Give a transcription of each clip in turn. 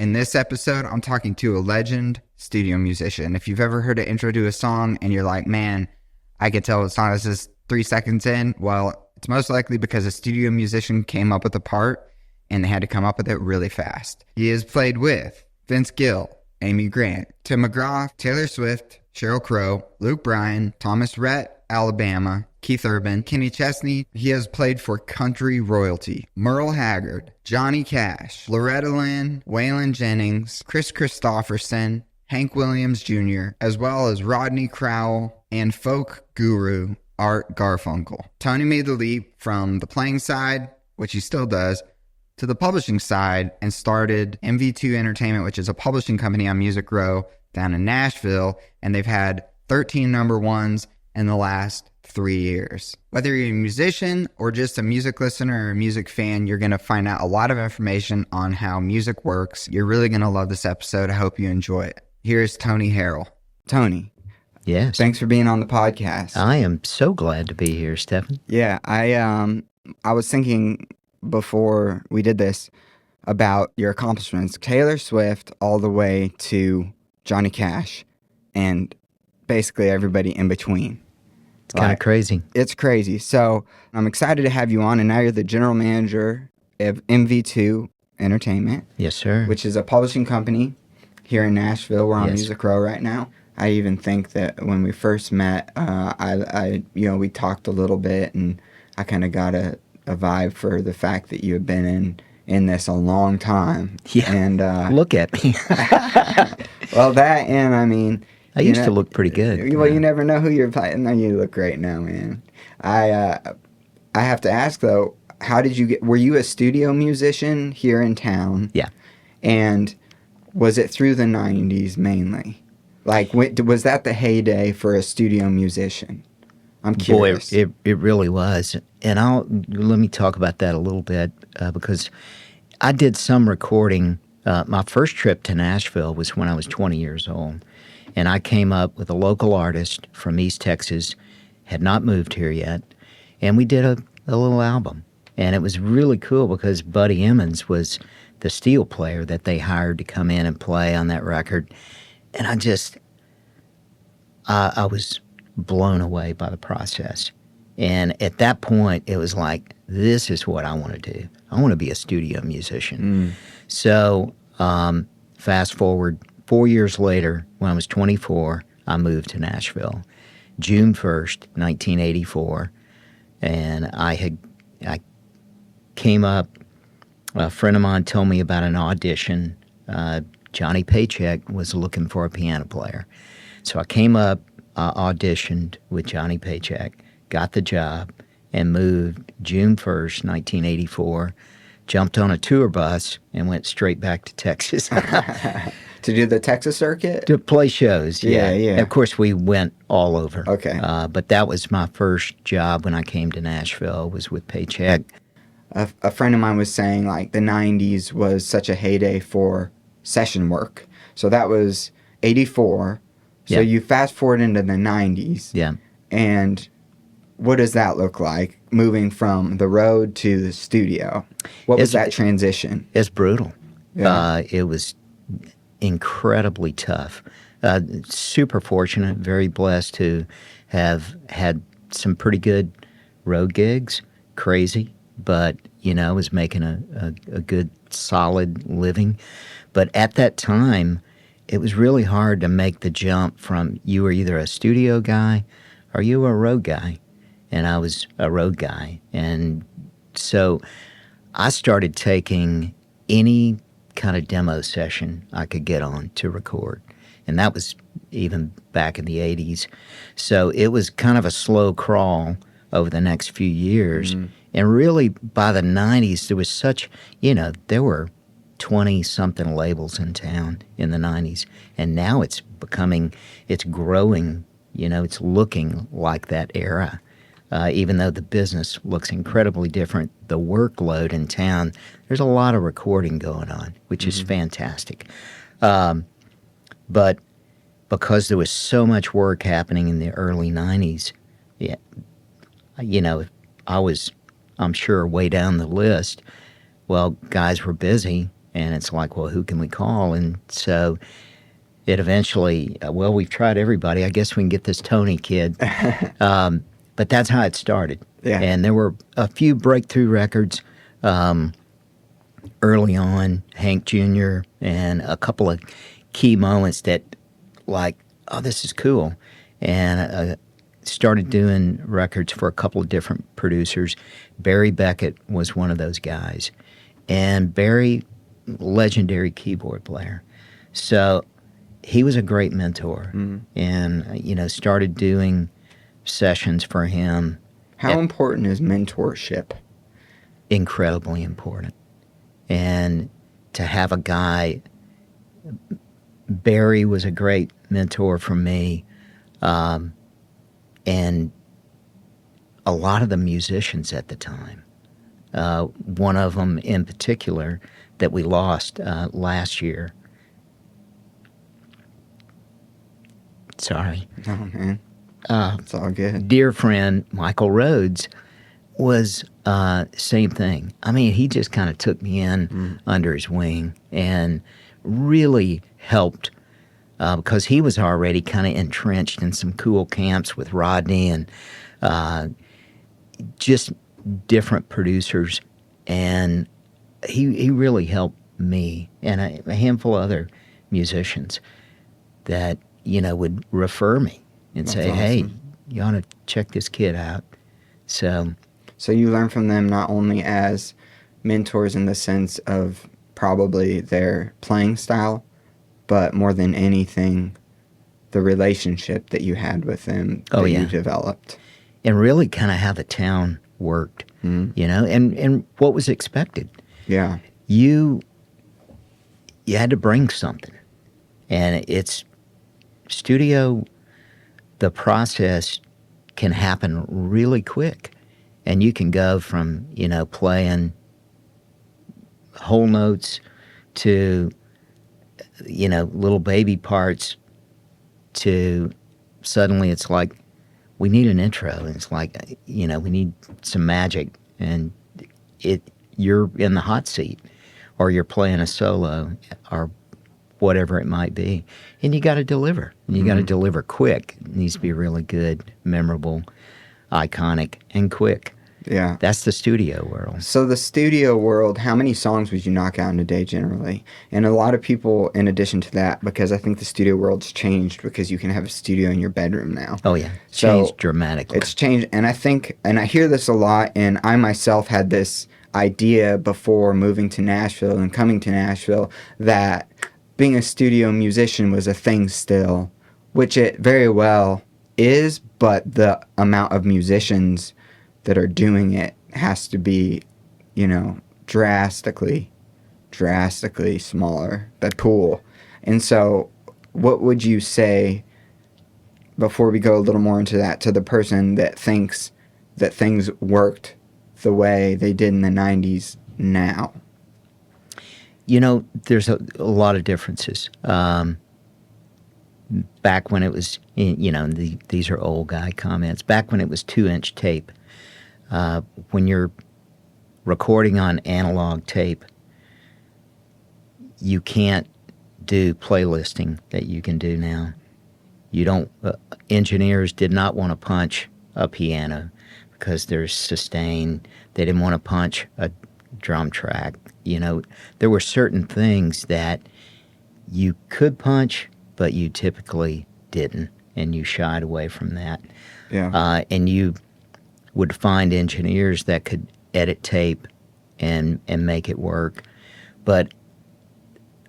In this episode, I'm talking to a legend studio musician. If you've ever heard an intro to a song and you're like, man, I can tell what song this is 3 seconds in, well, it's most likely because a studio musician came up with a part and they had to come up with it really fast. He has played with Vince Gill, Amy Grant, Tim McGraw, Taylor Swift, Sheryl Crow, Luke Bryan, Thomas Rhett, Alabama, Keith Urban, Kenny Chesney. He has played for Country Royalty, Merle Haggard, Johnny Cash, Loretta Lynn, Waylon Jennings, Chris Christopherson, Hank Williams Jr., as well as Rodney Crowell and folk guru Art Garfunkel. Tony made the leap from the playing side, which he still does, to the publishing side and started MV2 Entertainment, which is a publishing company on Music Row down in Nashville, and they've had 13 number ones in the last 3 years. Whether you're a musician or just a music listener or a music fan, you're going to find out a lot of information on how music works. You're really going to love this episode. I hope you enjoy it. Here's Tony Harrell. Tony. Yes. Thanks for being on the podcast. I am so glad to be here, Stephen. Yeah, I was thinking before we did this about your accomplishments. Taylor Swift all the way to Johnny Cash and basically everybody in between. It's kind of crazy. It's crazy. So I'm excited to have you on, and now you're the general manager of MV2 Entertainment. Yes, sir. Which is a publishing company here in Nashville. We're on Yes. Music Row right now. I even think that when we first met, we talked a little bit, and I kind of got a vibe for the fact that you had been in this a long time. Yeah. And look at me. well, that, and I mean, I used to look pretty good. Well, you never know who you're fighting. No, you look great now, man. I have to ask though, how did you were you a studio musician here in town? Yeah. And was it through the 90s mainly? Like, was that the heyday for a studio musician? I'm curious. Boy, it really was. And let me talk about that a little bit because I did some recording. My first trip to Nashville was when I was 20 years old. And I came up with a local artist from East Texas, had not moved here yet, and we did a little album. And it was really cool because Buddy Emmons was the steel player that they hired to come in and play on that record. And I was blown away by the process. And at that point, it was like, this is what I want to do. I want to be a studio musician. So fast forward 4 years later, when I was 24, I moved to Nashville, June 1st, 1984. And I came up, a friend of mine told me about an audition. Johnny Paycheck was looking for a piano player. So I came up, auditioned with Johnny Paycheck, got the job, and moved June 1st, 1984, jumped on a tour bus, and went straight back to Texas. To do the Texas circuit? To play shows, yeah. Yeah. Of course, we went all over. Okay. But that was my first job when I came to Nashville, was with Paycheck. A friend of mine was saying, like, the 90s was such a heyday for session work. So that was 84. So you fast forward into the 90s. Yeah. And what does that look like, moving from the road to the studio? What was that transition? It's brutal. Yeah. It was incredibly tough. Super fortunate, very blessed to have had some pretty good road gigs. Crazy, but I was making a good, solid living. But at that time, it was really hard to make the jump from you were either a studio guy or you were a road guy. And I was a road guy. And so I started taking any kind of demo session I could get on to record. And that was even back in the 80s. So it was kind of a slow crawl over the next few years. Mm-hmm. And really, by the 90s, there was such, there were 20-something labels in town in the 90s. And now it's growing, it's looking like that era. Even though the business looks incredibly different, the workload in town, there's a lot of recording going on, which is fantastic. But because there was so much work happening in the early 90s, I was, I'm sure, way down the list. Well, guys were busy, And it's like, well, who can we call? And so it eventually, well, we've tried everybody. I guess we can get this Tony kid. But that's how it started. Yeah. And there were a few breakthrough records early on, Hank Jr., and a couple of key moments that, like, oh, this is cool. And started doing records for a couple of different producers. Barry Beckett was one of those guys. And Barry, legendary keyboard player. So he was a great mentor. And, started doing sessions for him. How important is mentorship? Incredibly important. And to have a guy, Barry was a great mentor for me, and a lot of the musicians at the time. One of them in particular that we lost last year. Sorry. Oh, man. It's all good. Dear friend Michael Rhodes was same thing. I mean, he just kind of took me in under his wing and really helped because he was already kind of entrenched in some cool camps with Rodney and just different producers. And he really helped me and a handful of other musicians that, would refer me. And That's say, awesome. hey, you ought to check this kid out. So you learn from them not only as mentors in the sense of probably their playing style, but more than anything, the relationship that you had with them that you developed. And really kind of how the town worked, and what was expected. Yeah. You had to bring something. And it's studio. The process can happen really quick. And you can go from, playing whole notes to, little baby parts to suddenly it's like, we need an intro. And it's like, we need some magic. And you're in the hot seat or you're playing a solo or whatever it might be. And you got to deliver. And you got to deliver quick. It needs to be really good, memorable, iconic, and quick. Yeah. That's the studio world. So the studio world, how many songs would you knock out in a day generally? And a lot of people, in addition to that, because I think the studio world's changed because you can have a studio in your bedroom now. Oh, yeah. It's changed dramatically. It's changed. And I think, and I hear this a lot, and I myself had this idea before moving to Nashville and coming to Nashville that being a studio musician was a thing still, which it very well is, but the amount of musicians that are doing it has to be, drastically smaller, the pool. And so what would you say, before we go a little more into that, to the person that thinks that things worked the way they did in the 90s now? There's a lot of differences. Back when it was, these are old guy comments. Back when it was 2-inch tape, when you're recording on analog tape, you can't do playlisting that you can do now. You don't. Engineers did not want to punch a piano because there's sustain. They didn't want to punch a drum track. There were certain things that you could punch, but you typically didn't, and you shied away from that. Yeah. And you would find engineers that could edit tape and make it work. But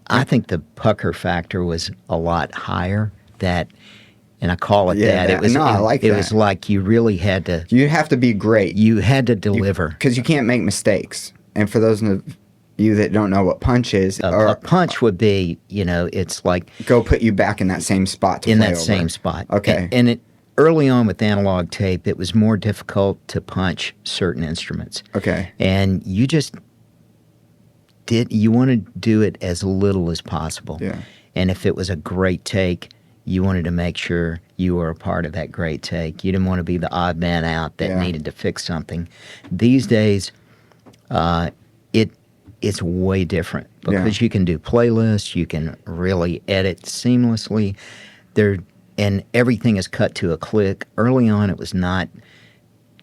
I think the pucker factor was a lot higher. And I call it that. It was, I like that. It was like you really had to. You have to be great. You had to deliver. Because you can't make mistakes. And for those of you that don't know what punch is, a punch would be, it's like go put you back in that same spot to in play that over. same spot. Okay. And early on with analog tape, it was more difficult to punch certain instruments. Okay. And you just you want to do it as little as possible. Yeah. And if it was a great take, you wanted to make sure you were a part of that great take. You didn't want to be the odd man it's way different because you can do playlists, you can really edit seamlessly. And everything is cut to a click. Early on, it was not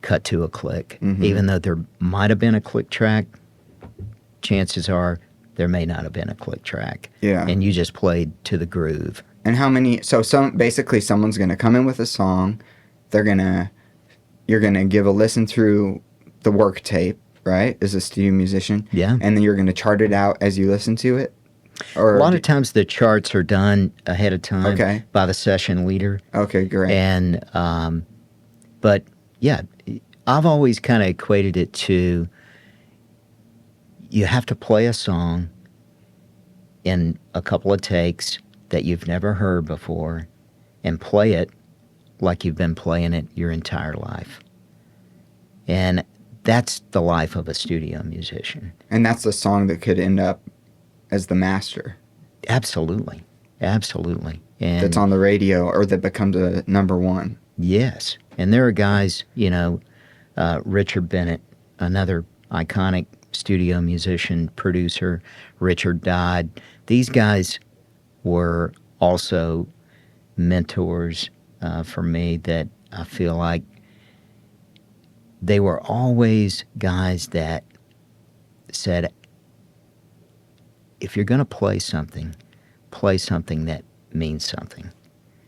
cut to a click. Even though there might have been a click track, chances are there may not have been a click track. Yeah. And you just played to the groove. And how many? So basically, someone's gonna come in with a song. You're gonna give a listen through the work tape, right? As a studio musician. Yeah. And then you're gonna chart it out as you listen to it. Or a lot of times the charts are done ahead of time by the session leader. Okay, great. And but yeah, I've always kind of equated it to you have to play a song in a couple of takes that you've never heard before and play it like you've been playing it your entire life. And that's the life of a studio musician. And that's the song that could end up as the master. Absolutely. Absolutely. And that's on the radio or that becomes a number one. Yes. And there are guys, Richard Bennett, another iconic studio musician, producer. Richard died. These guys were also mentors for me that I feel like they were always guys that said, if you're going to play something that means something.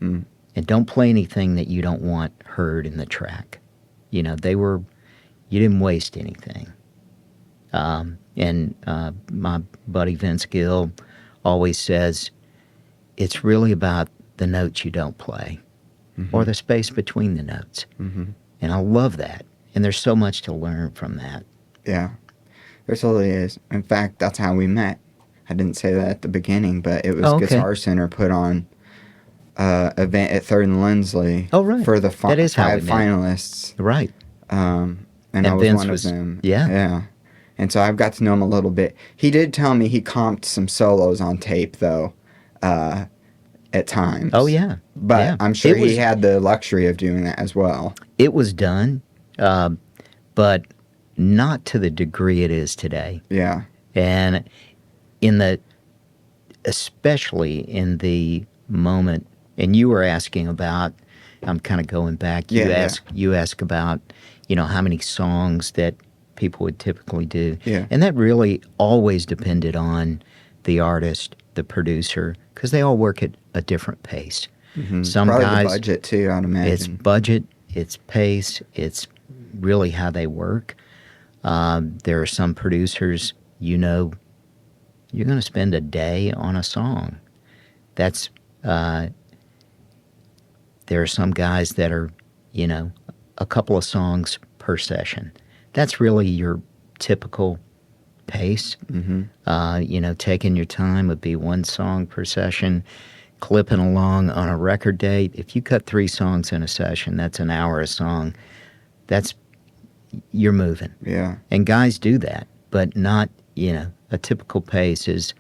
And don't play anything that you don't want heard in the track. You didn't waste anything. And my buddy Vince Gill always says, it's really about the notes you don't play or the space between the notes. And I love that. And there's so much to learn from that. Yeah, there totally is. In fact, that's how we met. I didn't say that at the beginning, but it was Guitar Center put on event at 3rd and Lindsley for the 5 finalists. Right. And I was Vince one of them. Yeah. Yeah. And so I've got to know him a little bit. He did tell me he comped some solos on tape, though, at times. Oh, yeah. But I'm sure he had the luxury of doing that as well. It was done, but not to the degree it is today. Yeah. And especially in the moment, and you were asking about, I'm kind of going back, you ask about, how many songs that people would typically do. Yeah. And that really always depended on the artist, the producer, because they all work at a different pace. Some Probably guys, the budget too, I'd imagine. It's budget, it's pace, it's really how they work. There are some producers, you're going to spend a day on a song. That's there are some guys that are, a couple of songs per session. That's really your typical pace. Taking your time would be 1 song per session, clipping along on a record date. If you cut 3 songs in a session, that's an hour a song. You're moving. Yeah. And guys do that, but not, a typical pace is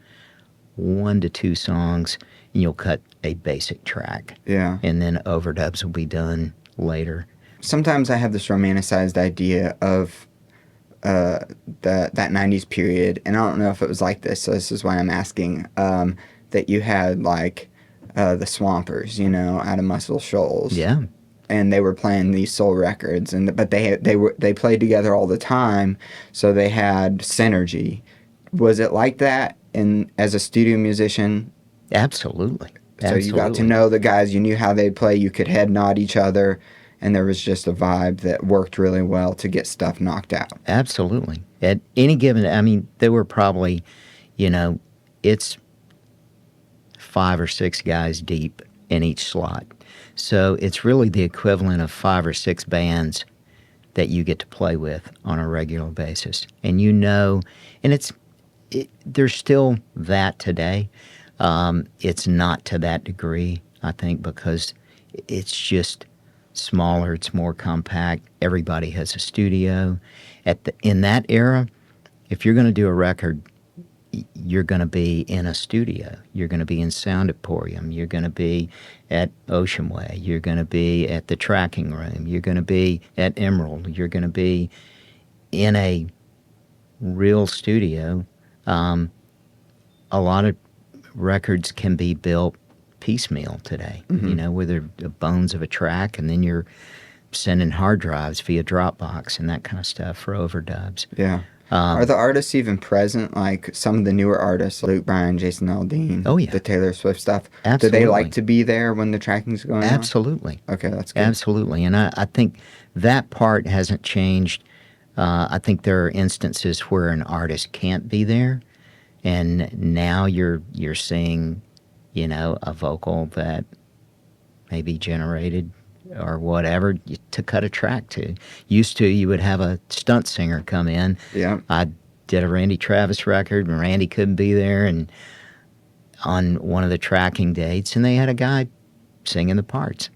1 to 2 songs, and you'll cut a basic track. Yeah. And then overdubs will be done later. Sometimes I have this romanticized idea of that 90s period, and I don't know if it was like this, so this is why I'm asking, that you had like the Swampers, out of Muscle Shoals. Yeah. And they were playing these soul records, but they played together all the time, so they had synergy. Was it like that as a studio musician? Absolutely. So you got to know the guys, you knew how they'd play, you could head nod each other, and there was just a vibe that worked really well to get stuff knocked out. Absolutely. At any given, there were probably, it's 5 or 6 guys deep in each slot. So it's really the equivalent of 5 or 6 bands that you get to play with on a regular basis. And and there's still that today. It's not to that degree, I think, because it's just smaller, it's more compact. Everybody has a studio. In that era, if you're going to do a record, you're going to be in a studio. You're going to be in Sound Emporium. You're going to be at Ocean Way. You're going to be at the Tracking Room. You're going to be at Emerald. You're going to be in a real studio A lot of records can be built piecemeal today, where they're the bones of a track, and then you're sending hard drives via Dropbox and that kind of stuff for overdubs. Yeah. Are the artists even present? Like some of the newer artists, Luke Bryan, Jason Aldean, Oh, yeah. the Taylor Swift stuff. Absolutely. Do they like to be there when the tracking's going on? Absolutely. Okay, that's good. Absolutely. And I think that part hasn't changed. I think there are instances where an artist can't be there, and now you're seeing, a vocal that may be generated or whatever to cut a track to. Used to, you would have a stunt singer come in. Yeah. I did a Randy Travis record, and Randy couldn't be there, and on one of the tracking dates, and they had a guy singing the parts,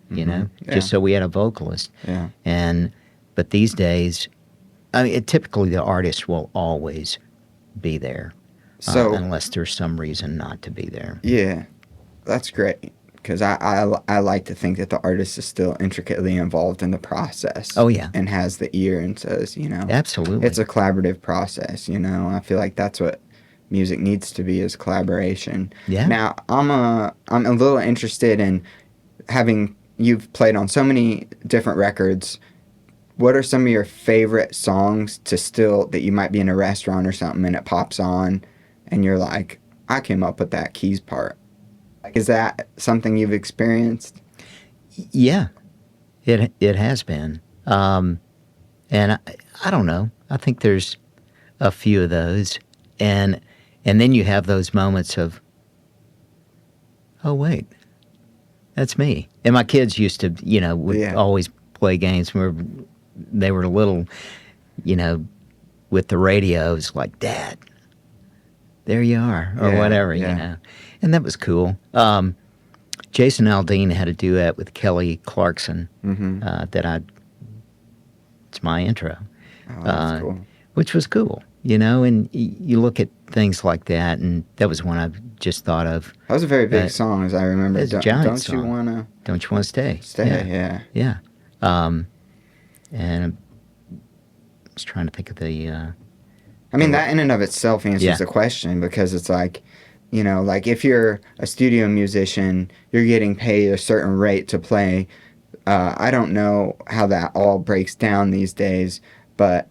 just so we had a vocalist. Yeah. But these days, I mean, typically the artist will always be there, unless there's some reason not to be there. Yeah, that's great. Because I like to think that the artist is still intricately involved in the process. Oh, yeah. And has the ear and says, Absolutely. it's a collaborative process, I feel like that's what music needs to be, is collaboration. Yeah. Now, I'm a little interested in you've played on so many different records. What are some of your favorite songs that you might be in a restaurant or something and it pops on and you're like, I came up with that keys part? Is that something you've experienced? Yeah, it has been. And I don't know. I think there's a few of those. And then you have those moments of, oh, wait, that's me. And my kids used to, would always play games where they were little, with the radios, like, Dad, there you are, or whatever, And that was cool. Jason Aldean had a duet with Kelly Clarkson it's my intro. Oh, that's cool. Which was cool, and you look at things like that, and that was one I just thought of. That was a very big song, as I remember. It's a giant Don't song. you want to... Don't you want to stay? Stay, yeah. And I was trying to think of the... I mean, that in and of itself answers the question, because it's like, like if you're a studio musician, you're getting paid a certain rate to play. I don't know how that all breaks down these days, but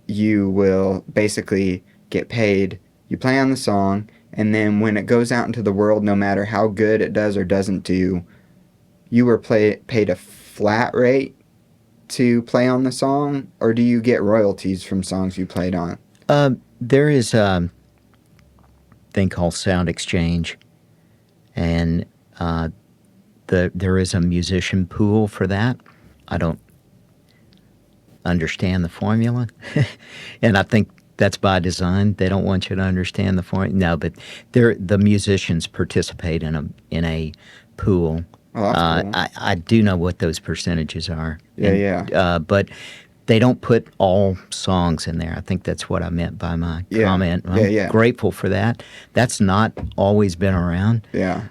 you will basically get paid. You play on the song, and then when it goes out into the world, no matter how good it does or doesn't do, you were paid a flat rate to play on the song, or do you get royalties from songs you played on? There is a thing called sound exchange, and there is a musician pool for that. I don't understand the formula, and I think that's by design. They don't want you to understand the formula. No, but the musicians participate in a pool. Oh, that's cool. I do know what those percentages are. Yeah. But they don't put all songs in there. I think that's what I meant by my comment. I'm grateful for that. That's not always been around. Yeah.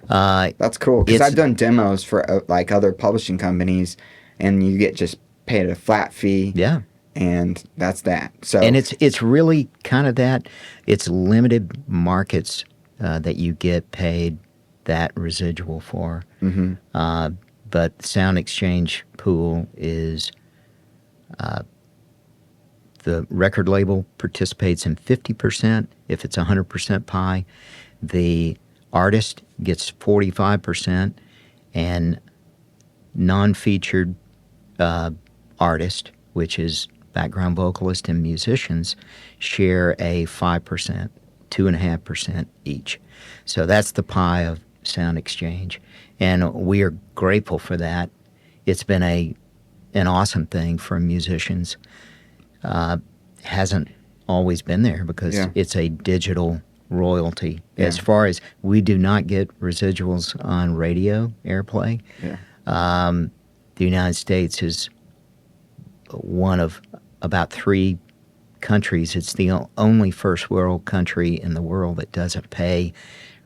That's cool, because I've done demos for like other publishing companies, and you get just paid a flat fee. Yeah. And that's that. So, and it's really kind of that. It's limited markets that you get paid that residual for. Mm-hmm. But Sound Exchange Pool is the record label participates in 50% if it's 100% pie. The artist gets 45%, and non-featured artist, which is background vocalist and musicians, share a 5%, 2.5% each. So that's the pie of Sound Exchange, and we are grateful for that. It's been an awesome thing for musicians. Hasn't always been there because it's a digital royalty. Yeah. As far as we do not get residuals on radio airplay. Yeah. The United States is one of about 3 countries. It's the only first world country in the world that doesn't pay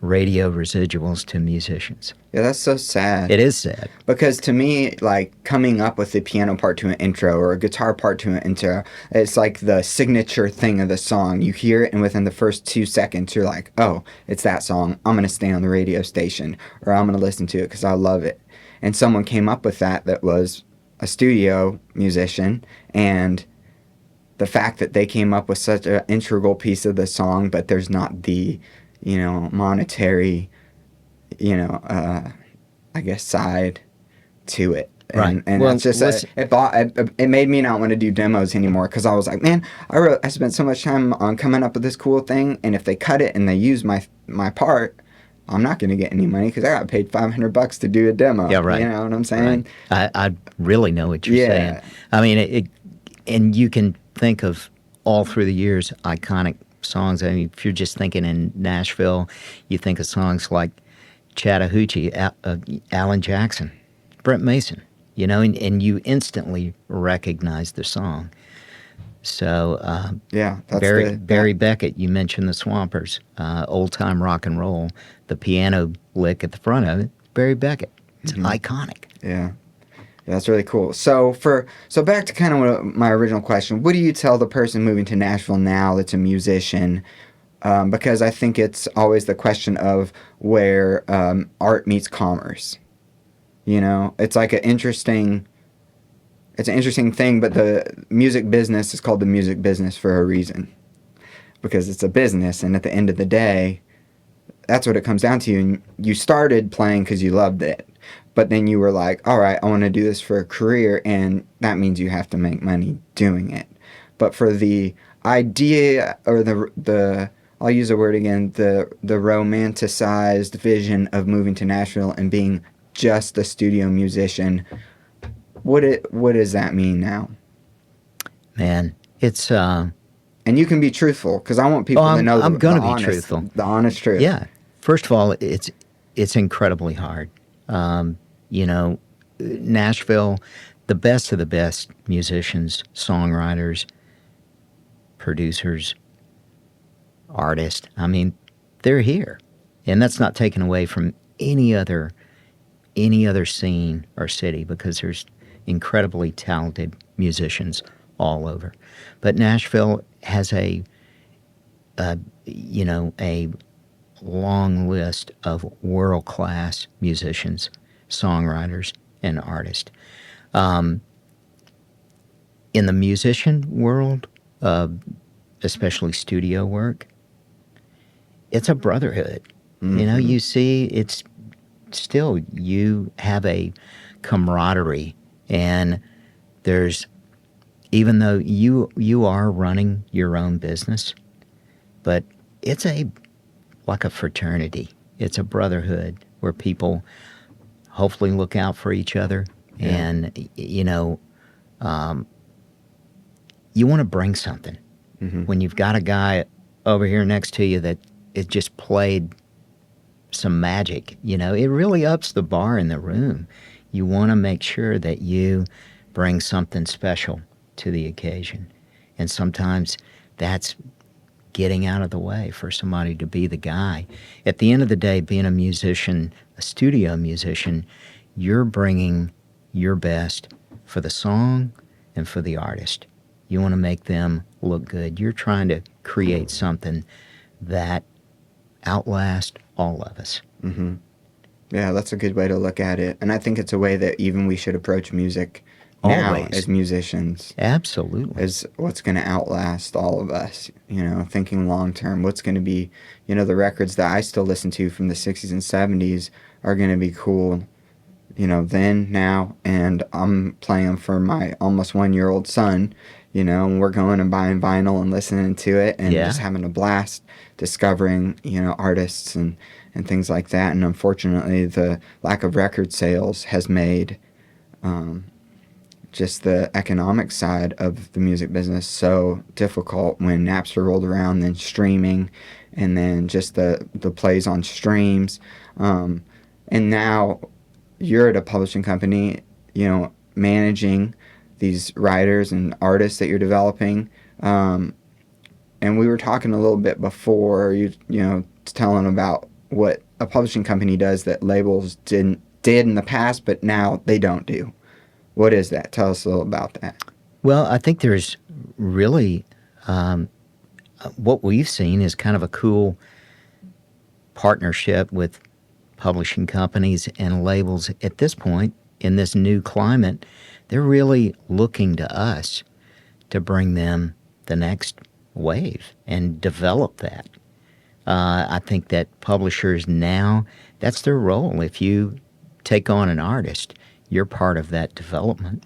radio residuals to musicians. Yeah, that's so sad. It is sad. Because to me, like, coming up with the piano part to an intro or a guitar part to an intro, it's like the signature thing of the song. You hear it, and within the first 2 seconds, you're like, oh, it's that song. I'm going to stay on the radio station, or I'm going to listen to it because I love it. And someone came up with that was a studio musician, and the fact that they came up with such an integral piece of the song, but there's not the, monetary, I guess, side to it. Right. And Well, it's just, it made me not want to do demos anymore, because I was like, man, I spent so much time on coming up with this cool thing, and if they cut it and they use my part, I'm not going to get any money because I got paid $500 to do a demo. Yeah, right. You know what I'm saying? Right. I really know what you're saying. I mean, and you can think of all through the years iconic songs. I mean, if you're just thinking in Nashville, you think of songs like Chattahoochee, Alan Jackson, Brent Mason, and you instantly recognize the song. So, that's Barry Beckett, you mentioned the Swampers, old time rock and roll, the piano lick at the front of it, Barry Beckett. It's iconic. Yeah. That's really cool. So back to kind of my original question, what do you tell the person moving to Nashville now that's a musician? Because I think it's always the question of where art meets commerce. It's like it's an interesting thing, but the music business is called the music business for a reason, because it's a business, and at the end of the day, that's what it comes down to. And you started playing because you loved it. But then you were like, all right, I want to do this for a career, and that means you have to make money doing it. But for the idea, or the I'll use the word again, the romanticized vision of moving to Nashville and being just a studio musician, what does that mean now? Man, it's and you can be truthful, because I want people to know I'm going to be truthful. The honest truth. Yeah. First of all, it's incredibly hard. Nashville, the best of the best musicians, songwriters, producers, artists, I mean, they're here. And that's not taken away from any other scene or city, because there's incredibly talented musicians all over. But Nashville has a long list of world-class musicians, songwriters, and artists. In the musician world, especially studio work, it's a brotherhood. Mm-hmm. You see, it's still, you have a camaraderie, and there's, even though you are running your own business, but it's like a fraternity. It's a brotherhood where people hopefully look out for each other. Yeah. And, you want to bring something. Mm-hmm. When you've got a guy over here next to you that it just played some magic, it really ups the bar in the room. You want to make sure that you bring something special to the occasion. And sometimes that's getting out of the way for somebody to be the guy. At the end of the day, being a musician, a studio musician, you're bringing your best for the song and for the artist. You want to make them look good. You're trying to create something that outlasts all of us. Mm-hmm. Yeah, that's a good way to look at it. And I think it's a way that even we should approach music now as musicians. Absolutely. As what's going to outlast all of us, thinking long term. What's going to be, the records that I still listen to from the 60s and 70s are going to be cool, then, now, and I'm playing them for my almost 1-year-old son, and we're going and buying vinyl and listening to it and just having a blast discovering, artists and things like that. And unfortunately, the lack of record sales has made just the economic side of the music business so difficult. When Napster rolled around, then streaming, and then just the plays on streams. And now you're at a publishing company, managing these writers and artists that you're developing. And we were talking a little bit before, telling about what a publishing company does that labels did in the past, but now they don't do. What is that? Tell us a little about that. Well, I think there's really what we've seen is kind of a cool partnership with publishing companies and labels at this point in this new climate. They're really looking to us to bring them the next wave and develop that. I think that publishers now, that's their role. If you take on an artist, you're part of that development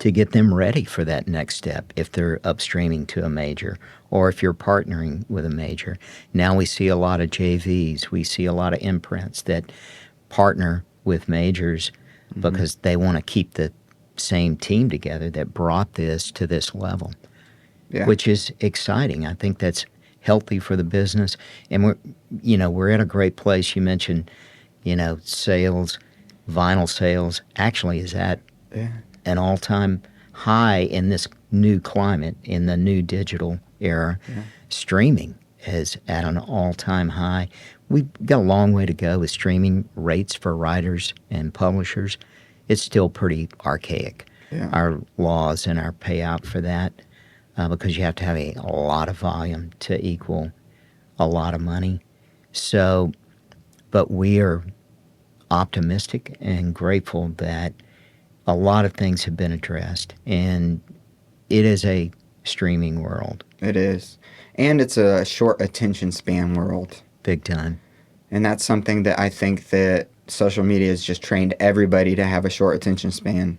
to get them ready for that next step if they're upstreaming to a major or if you're partnering with a major. Now we see a lot of JVs. We see a lot of imprints that partner with majors because they want to keep the same team together that brought this to this level, which is exciting. I think that's healthy for the business. And we're at a great place. You mentioned, sales, vinyl sales actually is at an all-time high in this new climate, in the new digital era. Streaming is at an all-time high. We've got a long way to go with streaming rates for writers and publishers. It's still pretty archaic, our laws and our payout for that, because you have to have a lot of volume to equal a lot of money. So, but we are optimistic and grateful that a lot of things have been addressed, and it is a streaming world. It is. And it's a short attention span world. Big time. And that's something that I think that social media has just trained everybody to have a short attention span.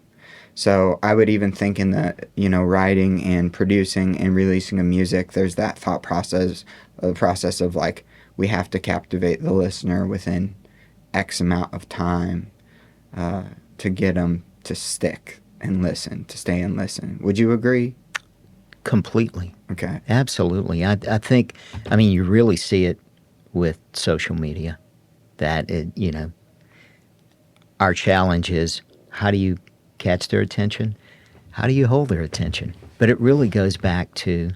So I would even think in the, writing and producing and releasing of music, there's that thought process, the process of like, we have to captivate the listener within X amount of time to get them to stick and listen, to stay and listen. Would you agree? Completely. Okay. Absolutely. I think, you really see it with social media that, our challenge is how do you catch their attention? How do you hold their attention? But it really goes back to,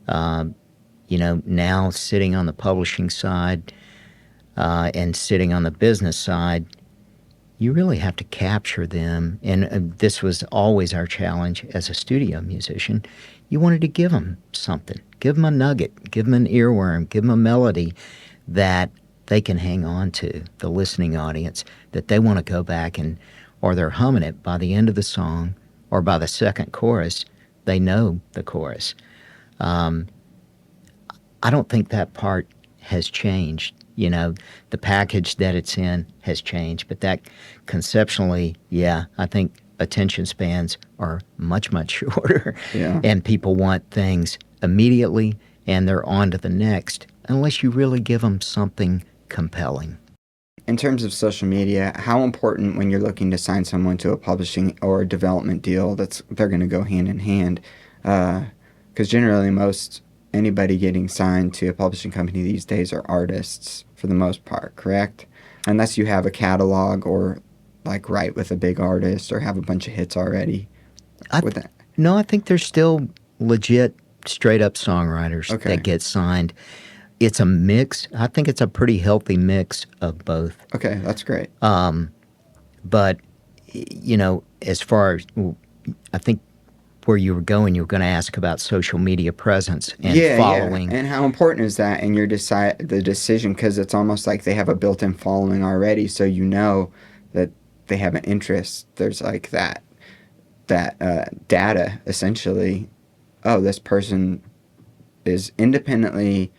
now sitting on the publishing side and sitting on the business side, you really have to capture them. And this was always our challenge as a studio musician. You wanted to give them something, give them a nugget, give them an earworm, give them a melody that they can hang on to, the listening audience, that they want to go back or they're humming it by the end of the song or by the second chorus, they know the chorus. I don't think that part has changed. The package that it's in has changed, but that conceptually, I think attention spans are much, much shorter. And people want things immediately and they're on to the next unless you really give them something compelling. In terms of social media, how important when you're looking to sign someone to a publishing or a development deal they're going to go hand in hand? Because generally anybody getting signed to a publishing company these days are artists for the most part, correct? Unless you have a catalog or like write with a big artist or have a bunch of hits already. No, I think there's still legit straight up songwriters that get signed. It's a mix. I think it's a pretty healthy mix of both. Okay, that's great. But, as far as, I think where you were going to ask about social media presence and following. Yeah. And how important is that in your the decision? Because it's almost like they have a built-in following already, so that they have an interest. There's like that data, essentially. Oh, this person is independently,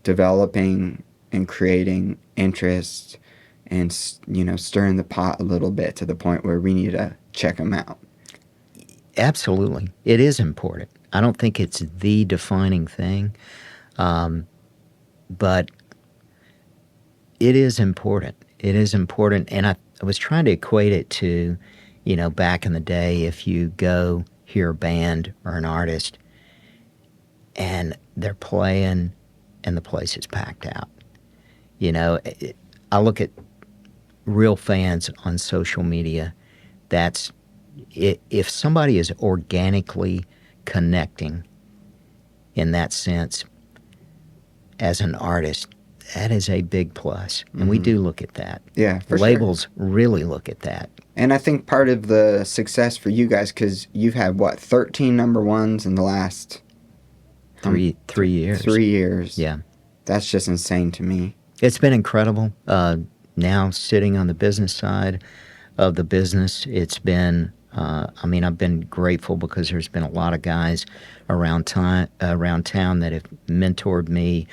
developing and creating interest and, stirring the pot a little bit to the point where we need to check them out. Absolutely. It is important. I don't think it's the defining thing, but it is important. It is important. And I was trying to equate it to, back in the day, if you go hear a band or an artist and they're playing and the place is packed out. I look at real fans on social media. That's if somebody is organically connecting in that sense as an artist, that is a big plus, and we do look at that. Yeah, for Labels really look at that. And I think part of the success for you guys, because you've had, 13 number ones in the last... 3 years. 3 years. Yeah. That's just insane to me. It's been incredible. Now sitting on the business side of the business, it's been, I've been grateful because there's been a lot of guys around town that have mentored me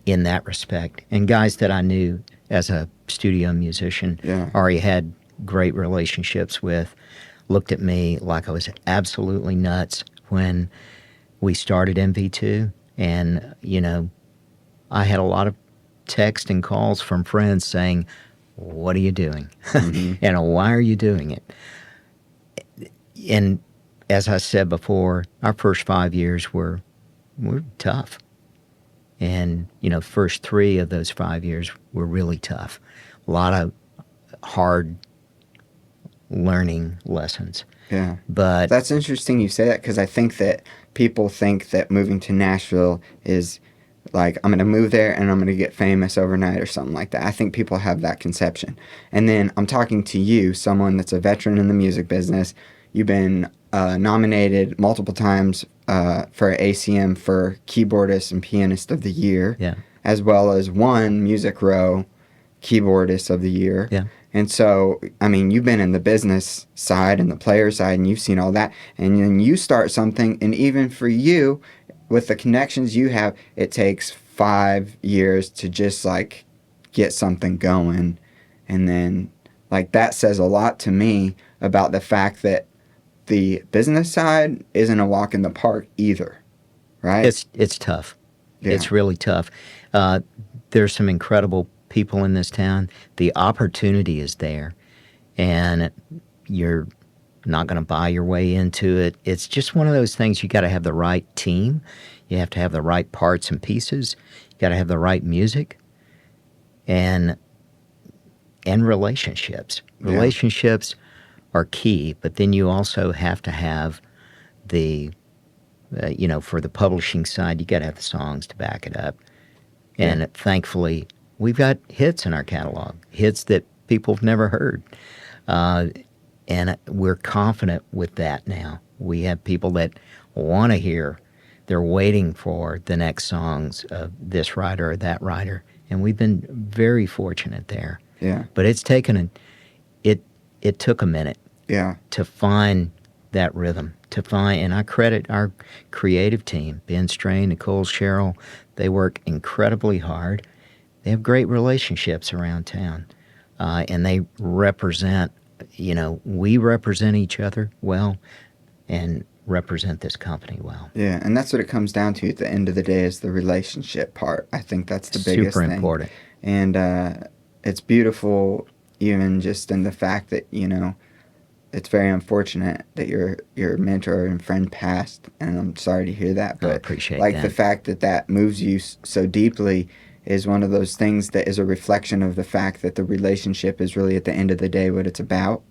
in that respect. And guys that I knew as a studio musician, already had great relationships with, looked at me like I was absolutely nuts when we started MV2. And, I had a lot of text and calls from friends saying, what are you doing? And why are you doing it? And as I said before, our first 5 years were tough. And, first 3 of those 5 years were really tough. A lot of hard learning lessons. Yeah. But that's interesting you say that, because I think that people think that moving to Nashville is like, I'm going to move there and I'm going to get famous overnight or something like that. I think people have that conception. And then I'm talking to you, someone that's a veteran in the music business. You've been nominated multiple times for ACM for Keyboardist and Pianist of the Year, as well as won Music Row Keyboardist of the Year. Yeah. And so, you've been in the business side and the player side, and you've seen all that. And then you start something, and even for you, with the connections you have, it takes 5 years to just, get something going. And then, that says a lot to me about the fact that the business side isn't a walk in the park either, right? It's tough. Yeah. It's really tough. There's some incredible people in this town. The opportunity is there, and you're not going to buy your way into it. It's just one of those things. You got to have the right team. You have to have the right parts and pieces. You got to have the right music, and relationships. Yeah. Relationships are key, but then you also have to have the, for the publishing side, you got to have the songs to back it up. And thankfully, we've got hits in our catalog, hits that people have never heard. And we're confident with that now. We have people that want to hear, they're waiting for the next songs of this writer or that writer. And we've been very fortunate there. Yeah. But it's taken it took a minute to find that rhythm, and I credit our creative team, Ben Strain, Nicole, Cheryl. They work incredibly hard. They have great relationships around town, and they represent, we represent each other well and represent this company well. Yeah, and that's what it comes down to at the end of the day, is the relationship part. I think that's the biggest thing. Super important. And it's beautiful, even just in the fact that, it's very unfortunate that your mentor and friend passed, and I'm sorry to hear that. But I appreciate that. the fact that moves you so deeply is one of those things that is a reflection of the fact that the relationship is really, at the end of the day, what it's about.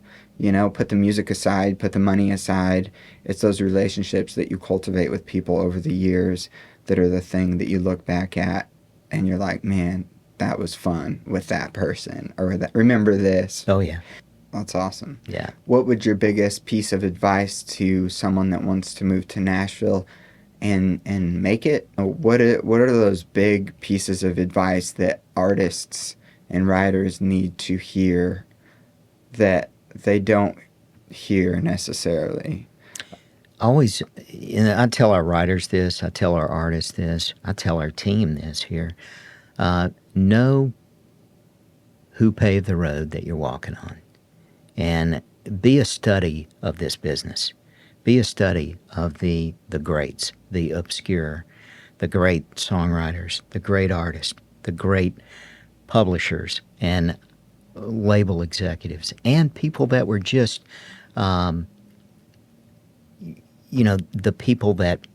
Put the music aside, put the money aside. It's those relationships that you cultivate with people over the years that are the thing that you look back at and you're like, man, that was fun with that person, or that, remember this. Oh, yeah. That's awesome. Yeah. What would your biggest piece of advice to someone that wants to move to Nashville and make it? What are those big pieces of advice that artists and writers need to hear that they don't hear necessarily? Always, I tell our writers this, I tell our artists this, I tell our team this here. Know who paved the road that you're walking on. And be a study of this business. Be a study of the greats, the obscure, the great songwriters, the great artists, the great publishers and label executives, and people that were just, the people that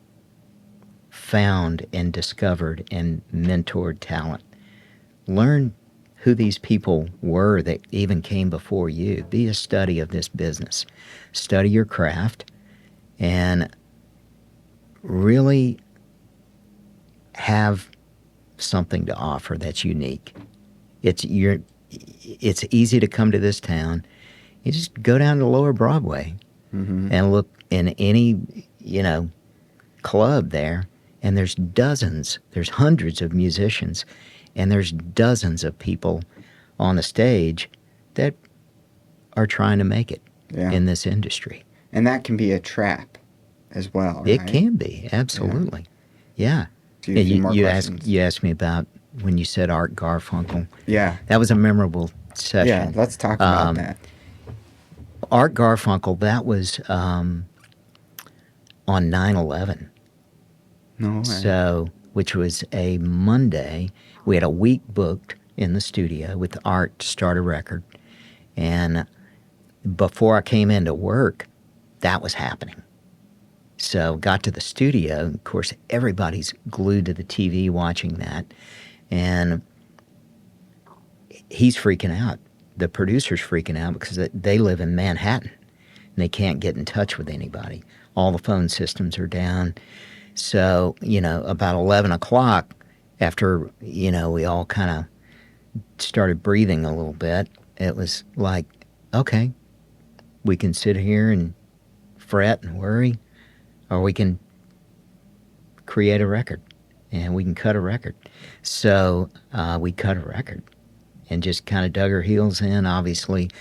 found and discovered and mentored talent. Learn who these people were that even came before you. Be a study of this business. Study your craft and really have something to offer that's unique. It's easy to come to this town. You just go down to Lower Broadway and look in any, club there, and there's hundreds of musicians, and there's dozens of people on the stage that are trying to make it in this industry. And that can be a trap as well, It right? can be, absolutely. Yeah. Do you have You questions? asked me about when you said Art Garfunkel. Yeah. That was a memorable session. Yeah, let's talk about that. Art Garfunkel, that was on 9/11. No way. So, which was a Monday. We had a week booked in the studio with Art to start a record. And before I came into work, that was happening. So got to the studio. Of course, everybody's glued to the TV watching that. And he's freaking out. The producer's freaking out because they live in Manhattan. And they can't get in touch with anybody. All the phone systems are down. So, about 11 o'clock, after, we all kind of started breathing a little bit, it was like, okay, we can sit here and fret and worry, or we can create a record, and we can cut a record. So we cut a record and just kind of dug our heels in. Obviously,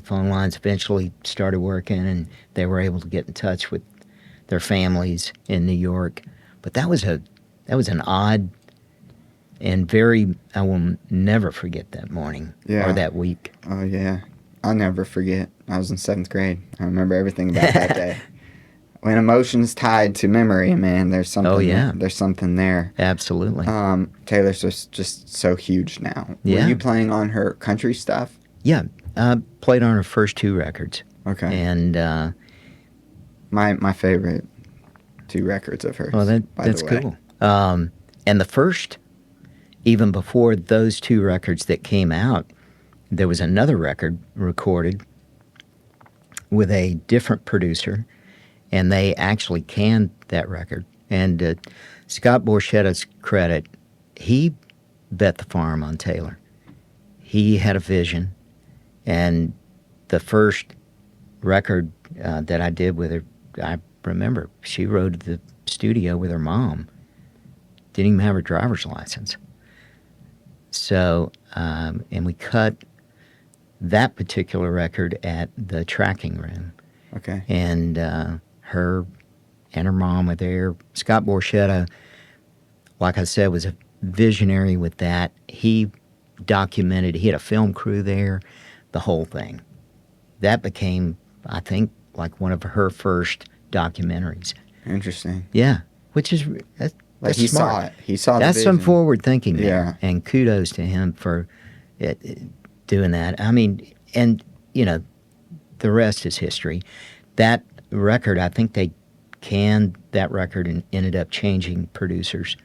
phone lines eventually started working, and they were able to get in touch with their families in New York. But that was an odd and I will never forget that morning or that week. Oh, yeah. I'll never forget. I was in 7th grade. I remember everything about that day. When emotion's tied to memory, man, there's something. Oh, yeah. There's something there. Absolutely. Taylor's just so huge now. Yeah. Were you playing on her country stuff? Yeah. Played on her first 2 records. Okay. And my favorite 2 records of hers. well, that's cool. And the first, even before those 2 records that came out, there was another record recorded with a different producer, and they actually canned that record. And Scott Borchetta's credit, he bet the farm on Taylor. He had a vision, and the first record that I did with her, I remember she rode to the studio with her mom. Didn't even have her driver's license. So, and we cut that particular record at the tracking room. Okay. And her and her mom were there. Scott Borchetta, like I said, was a visionary with that. He documented, he had a film crew there, the whole thing. That became, I think, like one of her first documentaries. Interesting. Yeah, which is that's he smart. saw it. He saw the That's vision. some forward thinking there. Yeah. And kudos to him for doing that. I mean, and, the rest is history. That record, I think they canned that record and ended up changing producers.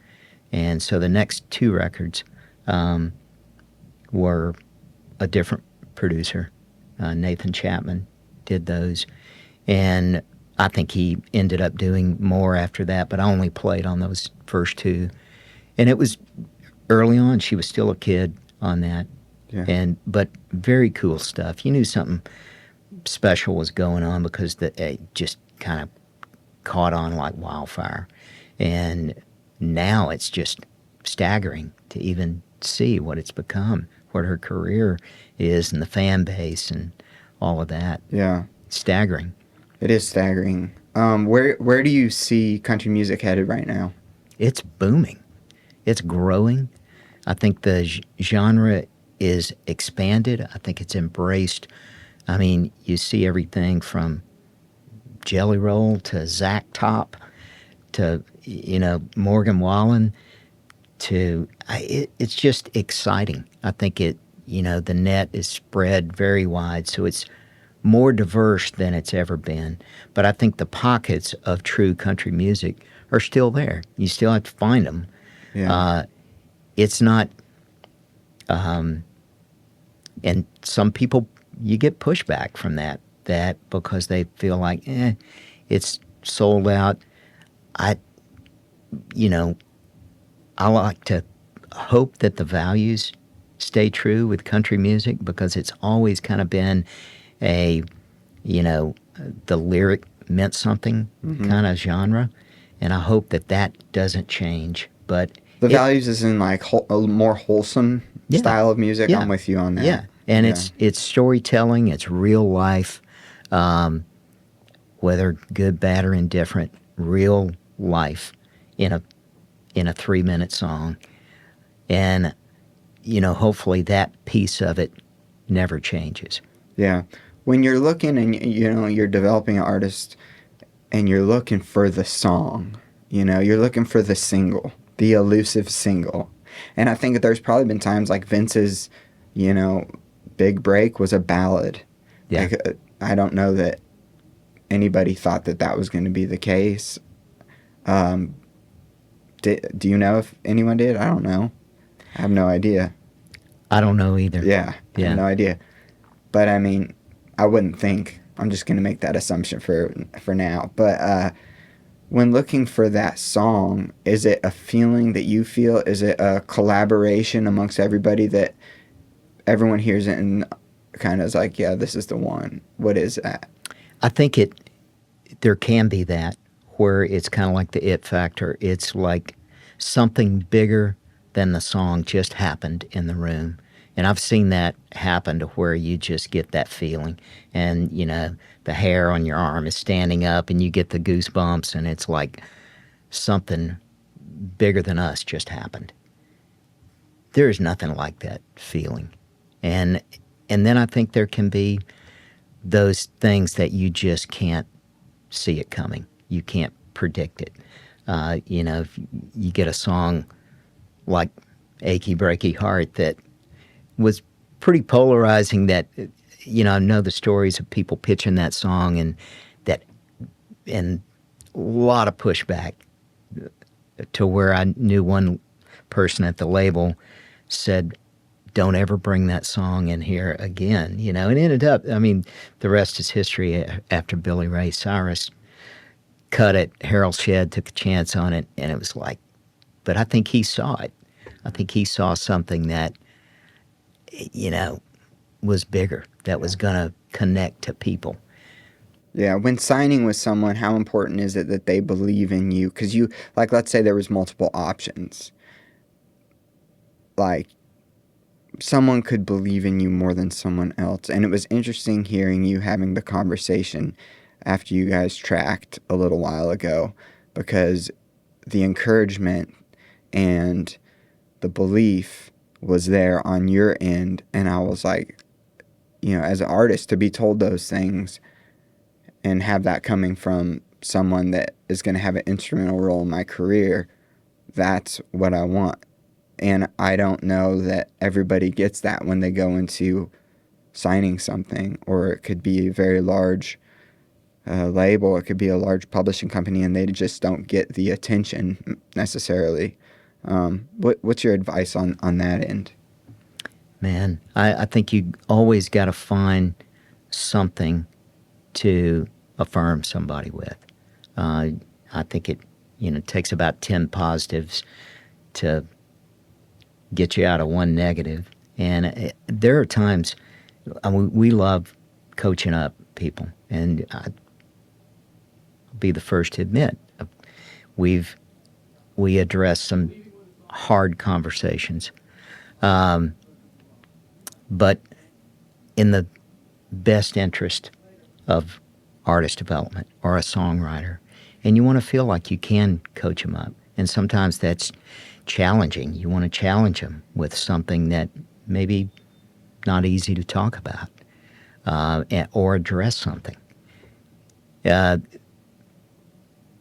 And so the next 2 records were a different producer. Nathan Chapman did those. And I think he ended up doing more after that, but I only played on those first 2. And it was early on. She was still a kid on that. Yeah. But very cool stuff. You knew something special was going on because it just kind of caught on like wildfire. And now it's just staggering to even see what it's become, what her career is and the fan base and all of that. Yeah. Staggering. It is staggering. Where do you see country music headed right now? It's booming. It's growing. I think the genre is expanded. I think it's embraced. I mean, you see everything from Jelly Roll to Zach Top to, Morgan Wallen to, it's just exciting. I think the net is spread very wide, so it's more diverse than it's ever been. But I think the pockets of true country music are still there. You still have to find them. Yeah. It's not, and some people, you get pushback from that because they feel like, it's sold out. I like to hope that the values stay true with country music, because it's always kind of been a, the lyric meant something kind of genre, and I hope that that doesn't change. But the values is in like a more wholesome style of music. Yeah, I'm with you on that. Yeah, and it's storytelling. It's real life, whether good, bad, or indifferent. Real life in a 3-minute song, and hopefully that piece of it never changes. Yeah, when you're looking and you're developing an artist, and you're looking for the song, you're looking for the single, the elusive single. And I think there's probably been times like Vince's, big break was a ballad. Yeah. Like, I don't know that anybody thought that was going to be the case. Do you know if anyone did? I don't know. I have no idea. I don't know either. Yeah, I have no idea. But I mean, I wouldn't think. I'm just going to make that assumption for now. But when looking for that song, is it a feeling that you feel? Is it a collaboration amongst everybody that everyone hears it and kind of is like, yeah, this is the one? What is that? I think there can be that, where it's kind of like the it factor. It's like something bigger than the song just happened in the room. And I've seen that happen, to where you just get that feeling, and the hair on your arm is standing up and you get the goosebumps, and it's like something bigger than us just happened. There is nothing like that feeling. And then I think there can be those things that you just can't see it coming. You can't predict it. If you get a song like Achy Breaky Heart that was pretty polarizing, that, I know the stories of people pitching that song, and a lot of pushback, to where I knew one person at the label said, don't ever bring that song in here again, and it ended up, the rest is history. After Billy Ray Cyrus cut it, Harrell Shedd took a chance on it, and it was like, but I think he saw it. I think he saw something that, was bigger, that was going to connect to people. Yeah, when signing with someone, how important is it that they believe in you? Because let's say there was multiple options. Like, someone could believe in you more than someone else. And it was interesting hearing you having the conversation after you guys tracked a little while ago, because the encouragement and the belief was there on your end. And I was like, as an artist, to be told those things and have that coming from someone that is going to have an instrumental role in my career, that's what I want. And I don't know that everybody gets that when they go into signing something, or it could be a very large label, it could be a large publishing company, and they just don't get the attention necessarily. What's your advice on that end? Man, I think you always got to find something to affirm somebody with. I think it takes about 10 positives to get you out of one negative. And there are times, we love coaching up people, and I'll be the first to admit, we address some hard conversations, but in the best interest of artist development or a songwriter. And you want to feel like you can coach them up. And sometimes that's challenging. You want to challenge them with something that maybe not easy to talk about, or address something.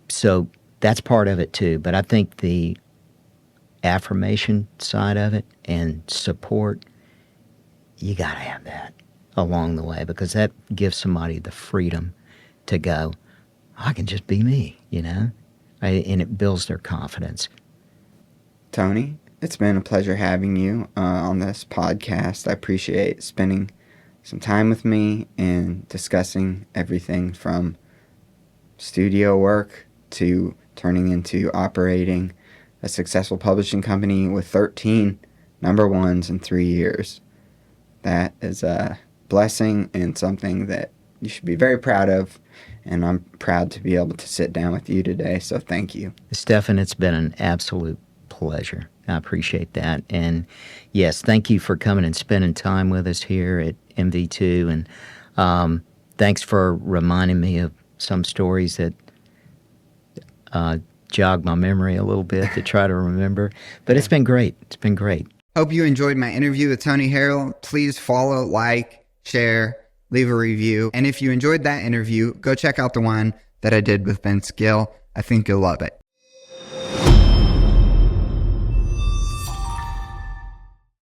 So that's part of it too. But I think the affirmation side of it and support, you got to have that along the way, because that gives somebody the freedom to go, I can just be me, and it builds their confidence. Tony, it's been a pleasure having you on this podcast. I appreciate spending some time with me and discussing everything from studio work to turning into operating a successful publishing company with 13 number ones in 3 years. That is a blessing and something that you should be very proud of, and I'm proud to be able to sit down with you today, so thank you. Stefan, it's been an absolute pleasure. I appreciate that. And yes, thank you for coming and spending time with us here at MV2, and thanks for reminding me of some stories that jog my memory a little bit to try to remember. But it's been great. It's been great. Hope you enjoyed my interview with Tony Harrell. Please follow, like, share, leave a review. And if you enjoyed that interview, go check out the one that I did with Gill. I think you'll love it.